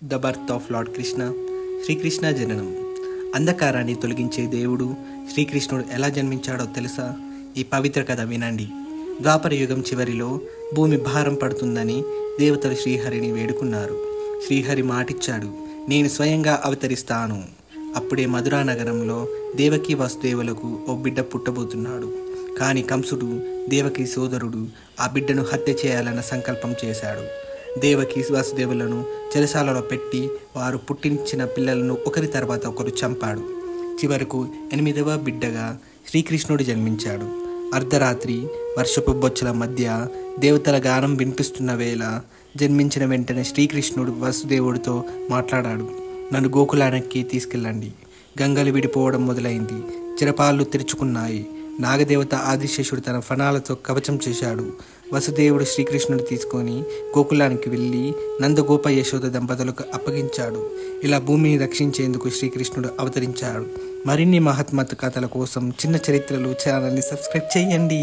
The birth of lord Krishna. Srikrishna జననం. అంధకారాన్ని తొలగించే దేవుడు శ్రీకృష్ణుడు ఎలా జన్మించాడో తెలుసా? ఈ పవిత్ర కథ వినండి. ద్వాపర యుగం చివరిలో భూమి భారం పడుతుందని దేవతలు శ్రీహరిని వేడుకున్నారు. శ్రీహరి మాటిచ్చాడు, నేను స్వయంగా అవతరిస్తాను. అప్పుడే మధురా నగరంలో దేవకి వసుదేవులకు ఓ బిడ్డ పుట్టబోతున్నాడు. కానీ కంసుడు, దేవకి సోదరుడు, ఆ బిడ్డను హత్య చేయాలన్న సంకల్పం చేశాడు. దేవకి వసుదేవులను చెరసాలలో పెట్టి వారు పుట్టించిన పిల్లలను ఒకరి తర్వాత ఒకరు చంపాడు. చివరకు 8వ బిడ్డగా శ్రీకృష్ణుడు జన్మించాడు. అర్ధరాత్రి వర్షపు బొచ్చల మధ్య దేవతల గానం వినిపిస్తున్న వేళ జన్మించిన వెంటనే శ్రీకృష్ణుడు వసుదేవుడితో మాట్లాడాడు. నన్ను గోకులానికి తీసుకెళ్ళండి. గంగలు విడిపోవడం మొదలైంది. చిరపాళ్ళు తెరుచుకున్నాయి. నాగదేవత ఆదిశేషుడు తన ఫణాలతో కవచం చేశాడు. వసుదేవుడు శ్రీకృష్ణుడు తీసుకొని గోకులానికి వెళ్ళి నందగోప యశోద దంపతులకు అప్పగించాడు. ఇలా భూమిని రక్షించేందుకు శ్రీకృష్ణుడు అవతరించాడు. మరిన్ని మహత్మత కథల కోసం చిన్న చరిత్రలు ఛానల్ని సబ్స్క్రైబ్ చేయండి.